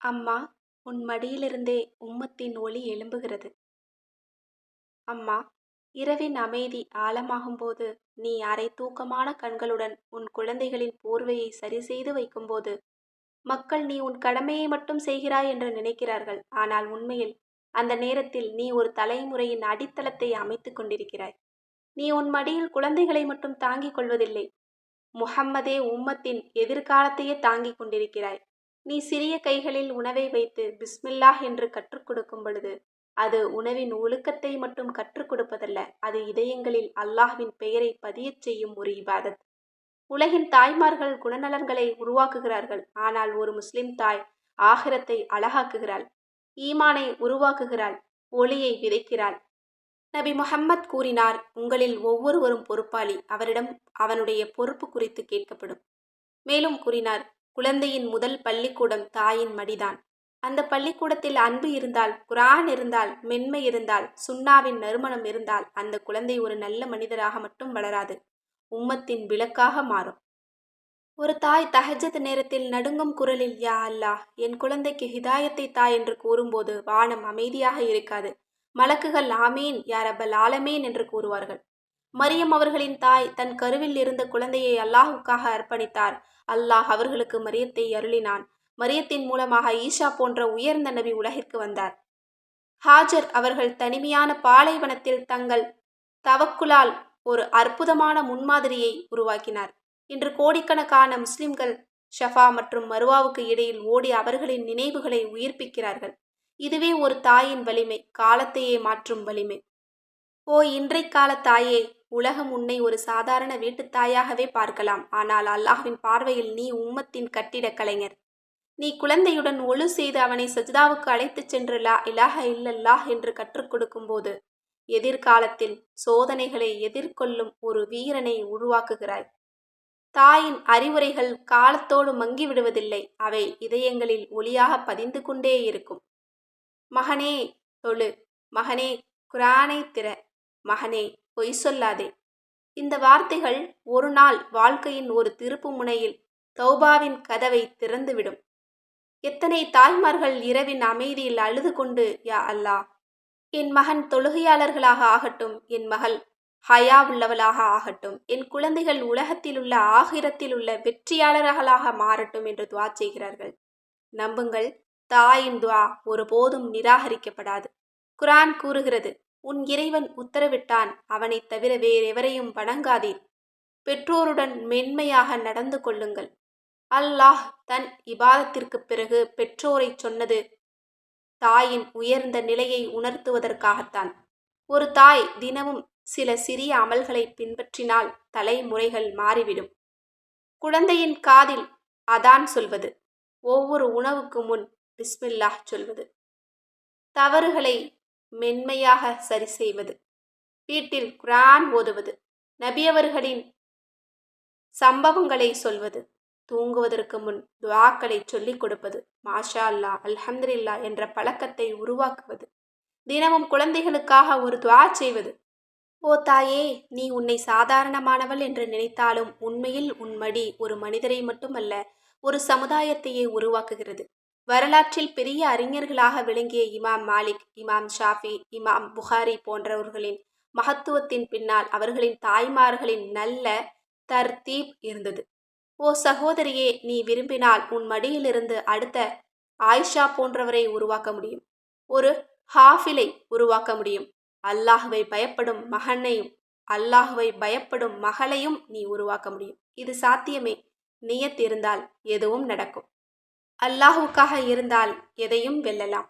அம்மா, உன் மடியிலிருந்தே உம்மத்தின் ஒளி எழும்புகிறது. அம்மா, இரவின் அமைதி ஆழமாகும்போது, நீ அரை தூக்கமான கண்களுடன் உன் குழந்தைகளின் போர்வையை சரிசெய்து வைக்கும்போது, மக்கள் நீ உன் கடமையை மட்டும் செய்கிறாய் என்று நினைக்கிறார்கள். ஆனால் உண்மையில் அந்த நேரத்தில் நீ ஒரு தலைமுறையின் அடித்தளத்தை அமைத்துக் கொண்டிருக்கிறாய். நீ உன் மடியில் குழந்தைகளை மட்டும் தாங்கிக் கொள்வதில்லை, முஹம்மதே உம்மத்தின் எதிர்காலத்தையே தாங்கிக் கொண்டிருக்கிறாய். நீ சிறிய கைகளில் உணவை வைத்து பிஸ்மில்லாஹ் என்று கற்றுக் கொடுக்கும் பொழுது, அது உணவின் ஒழுக்கத்தை மட்டும் கற்றுக் கொடுப்பதல்ல, அது இதயங்களில் அல்லாஹ்வின் பெயரை பதியச் செய்யும் ஒரு இபாதத். உலகின் தாய்மார்கள் குணநலன்களை உருவாக்குகிறார்கள், ஆனால் ஒரு முஸ்லிம் தாய் ஆகிரத்தை அழகாக்குகிறாள், ஈமானை உருவாக்குகிறாள், ஒளியை விதைக்கிறாள். நபி முஹம்மத் கூறினார், உங்களில் ஒவ்வொருவரும் பொறுப்பாளி, அவரிடம் அவனுடைய பொறுப்பு குறித்து கேட்கப்படும். மேலும் கூறினார், குழந்தையின் முதல் பள்ளிக்கூடம் தாயின் மடிதான். அந்த பள்ளிக்கூடத்தில் அன்பு இருந்தால், குர்ஆன் இருந்தால், மென்மை இருந்தால், சுன்னாவின் நறுமணம் இருந்தால், அந்த குழந்தை ஒரு நல்ல மனிதராக மட்டும் வளராது, உம்மத்தின் விளக்காக மாறும். ஒரு தாய் தஹஜ்ஜத் நேரத்தில் நடுங்கும் குரலில், யா அல்லாஹ், என் குழந்தைக்கு ஹிதாயத்தை தா என்று கூறும்போது வானம் அமைதியாக இருக்காது. மலக்குகள் ஆமீன் யா ரப்பல் ஆலமீன் என்று கூறுவார்கள். மரியம் அவர்களின் தாய் தன் கருவில் இருந்த குழந்தையை அல்லாஹுக்காக அர்ப்பணித்தார். அல்லாஹ் அவர்களுக்கு மரியத்தை அருளினான். மரியத்தின் மூலமாக ஈஷா போன்ற உயர்ந்த நபி உலகிற்கு வந்தார். ஹாஜர் அவர்கள் தனிமையான பாலைவனத்தில் தங்கள் தவக்குலால் ஒரு அற்புதமான முன்மாதிரியை உருவாக்கினார். இன்று கோடிக்கணக்கான முஸ்லிம்கள் ஷஃபா மற்றும் மருவாவுக்கு இடையில் ஓடி அவர்களின் நினைவுகளை உயிர்ப்பிக்கிறார்கள். இதுவே ஒரு தாயின் வலிமை, காலத்தையே மாற்றும் வலிமை. ஓ இன்றைக்கால தாயே, உலகம் உன்னை ஒரு சாதாரண வீட்டுத் தாயாகவே பார்க்கலாம். ஆனால் அல்லாஹ்வின் பார்வையில் நீ உம்மத்தின் கட்டிடக் கலைஞர். நீ குழந்தையுடன் ஒழு செய்து அவனை சஜ்தாவுக்கு அழைத்துச் சென்று லா இலாஹ இல்லல்லாஹ் என்று கற்றுக் கொடுக்கும் போது, எதிர்காலத்தில் சோதனைகளை எதிர்கொள்ளும் ஒரு வீரனை உருவாக்குகிறாய். தாயின் அறிவுரைகள் காலத்தோடு மங்கிவிடுவதில்லை, அவை இதயங்களில் ஒளியாக பதிந்து கொண்டே இருக்கும். மகனே தொழு, மகனே குர்ஆனை திற, மகனே பொய் சொல்லாதே. இந்த வார்த்தைகள் ஒரு நாள் வாழ்க்கையின் ஒரு திருப்பு முனையில் தௌபாவின் கதவை திறந்துவிடும். எத்தனை தாய்மார்கள் இரவின் அமைதியில் அழுது கொண்டு, யா அல்லாஹ், என் மகன் தொழுகையாளர்களாக ஆகட்டும், என் மகள் ஹயா உள்ளவளாக ஆகட்டும், என் குழந்தைகள் உலகத்திலுள்ள ஆகிரத்திலுள்ள வெற்றியாளர்களாக மாறட்டும் என்று துஆ செய்கிறார்கள். நம்புங்கள், தாயின் துஆ ஒருபோதும் நிராகரிக்கப்படாது. குர்ஆன் கூறுகிறது, உன் இறைவன் உத்தரவிட்டான், அவனைத் தவிர வேறெவரையும் வணங்காதீர், பெற்றோருடன் மென்மையாக நடந்து கொள்ளுங்கள். அல்லாஹ் தன் இபாதத்திற்குப் பிறகு பெற்றோரை சொன்னது தாயின் உயர்ந்த நிலையை உணர்த்துவதற்காகத்தான். ஒரு தாய் தினமும் சில சிறிய அமல்களை பின்பற்றினால் தலைமுறைகள் மாறிவிடும். குழந்தையின் காதில் அதான் சொல்வது, ஒவ்வொரு உணவுக்கு முன் பிஸ்மில்லாஹ் சொல்வது, தவறுகளை மென்மையாக சரி செய்வது, வீட்டில் குர்ஆன் ஓதுவது, நபியவர்களின் சம்பவங்களை சொல்வது, தூங்குவதற்கு முன் துஆக்களை சொல்லிக் கொடுப்பது, மாஷா அல்லாஹ், அல்ஹம்துலில்லாஹ் என்ற பழக்கத்தை உருவாக்குவது, தினமும் குழந்தைகளுக்காக ஒரு துஆ செய்வது. ஓ தாயே, நீ உன்னை சாதாரணமானவள் என்று நினைத்தாலும் உண்மையில் உன் மடி ஒரு மனிதரை மட்டுமல்ல, ஒரு சமுதாயத்தையே உருவாக்குகிறது. வரலாற்றில் பெரிய அறிஞர்களாக விளங்கிய இமாம் மாலிக், இமாம் ஷாஃபி, இமாம் புகாரி போன்றவர்களின் மகத்துவத்தின் பின்னால் அவர்களின் தாய்மார்களின் நல்ல தர்தீப் இருந்தது. ஓ சகோதரியே, நீ விரும்பினால் உன் மடியிலிருந்து அடுத்த ஆயிஷா போன்றவரை உருவாக்க முடியும், ஒரு ஹாஃபிலை உருவாக்க முடியும். அல்லாஹ்வை பயப்படும் மகனையும் அல்லாஹ்வை பயப்படும் மகளையும் நீ உருவாக்க முடியும். இது சாத்தியமே. நியத் இருந்தால் எதுவும் நடக்கும். அல்லாஹுக்காக இருந்தால் எதையும் வெல்லலாம்.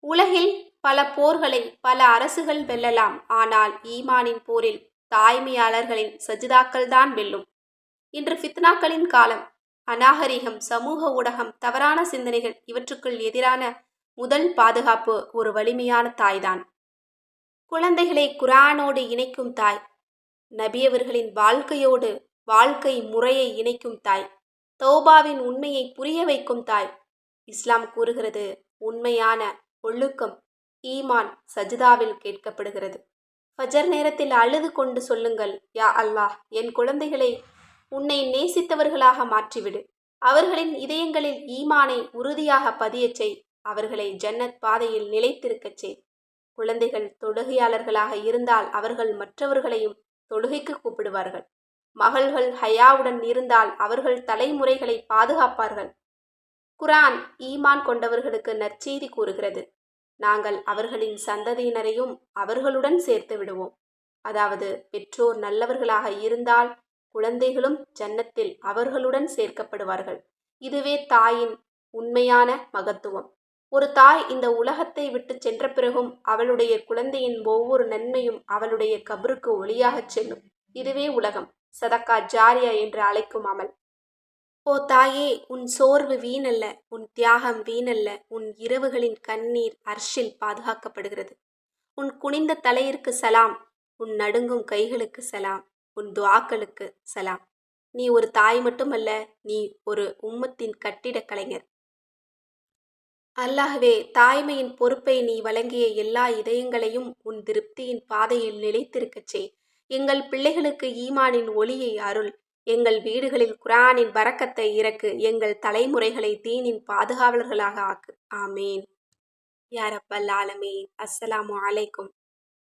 உலகில் பல போர்களை பல அரசுகள் வெல்லலாம், ஆனால் ஈமானின் போரில் தாய்மையாளர்களின் சஜிதாக்கள் தான் வெல்லும். இன்று ஃபித்னாக்களின் காலம். அநாகரிகம், சமூக ஊடகம், தவறான சிந்தனைகள், இவற்றுக்குள் எதிரான முதல் பாதுகாப்பு ஒரு வலிமையான தாய்தான். குழந்தைகளை குர்ஆனோடு இணைக்கும் தாய், நபியவர்களின் வாழ்க்கையோடு வாழ்க்கை முறையை இணைக்கும் தாய், தௌபாவின் உண்மையை புரிய வைக்கும் தாய். இஸ்லாம் கூறுகிறது, உண்மையான ஒழுக்கம் ஈமான் சஜிதாவில் கேட்கப்படுகிறது. ஃபஜர் நேரத்தில் அழுது கொண்டு சொல்லுங்கள், யா அல்லாஹ், என் குழந்தைகளை உன்னை நேசித்தவர்களாக மாற்றிவிடு. அவர்களின் இதயங்களில் ஈமானை உறுதியாக பதியச் செய். அவர்களை ஜன்னத் பாதையில் நிலைத்திருக்கச் செய். குழந்தைகள் தொழுகையாளர்களாக இருந்தால் அவர்கள் மற்றவர்களையும் தொழுகைக்கு கூப்பிடுவார்கள். மகள்கள் ஹயாவுடன் இருந்தால் அவர்கள் தலைமுறைகளை பாதுகாப்பார்கள். குர்ஆன் ஈமான் கொண்டவர்களுக்கு நற்செய்தி கூறுகிறது. நாங்கள் அவர்களின் சந்ததியினரையும் அவர்களுடன் சேர்த்து விடுவோம். அதாவது பெற்றோர் நல்லவர்களாக இருந்தால் குழந்தைகளும் ஜன்னத்தில் அவர்களுடன் சேர்க்கப்படுவார்கள். இதுவே தாயின் உண்மையான மகத்துவம். ஒரு தாய் இந்த உலகத்தை விட்டு சென்ற பிறகும் அவளுடைய குழந்தையின் ஒவ்வொரு நன்மையும் அவளுடைய கபருக்கு ஒளியாகச் செல்லும். இதுவே உலகம் சதக்கா ஜாரியா என்று அழைக்கும் அமல். ஓ தாயே, உன் சோர்வு வீணல்ல, உன் தியாகம் வீணல்ல. உன் இரவுகளின் கண்ணீர் அர்ஷில் பாதுகாக்கப்படுகிறது. உன் குனிந்த தலையிற்கு சலாம், உன் நடுங்கும் கைகளுக்கு சலாம், உன் துஆக்களுக்கு சலாம். நீ ஒரு தாய் மட்டுமல்ல, நீ ஒரு உம்மத்தின் கட்டிடக் கலைஞர். அல்லாஹ்வே, தாய்மையின் பொறுப்பை நீ வழங்கிய எல்லா இதயங்களையும் உன் திருப்தியின் பாதையில் நிலைத்திருக்கச் செய். எங்கள் பிள்ளைகளுக்கு ஈமானின் ஒளியை அருள். எங்கள் வீடுகளில் குர்ஆனின் பரக்கத்தை இறக்கு. எங்கள் தலைமுறைகளை தீனின் பாதுகாவலர்களாக ஆக்கு. ஆமீன் யா ரப்பல் ஆலமீன். அஸ்ஸலாமு அலைக்கும்.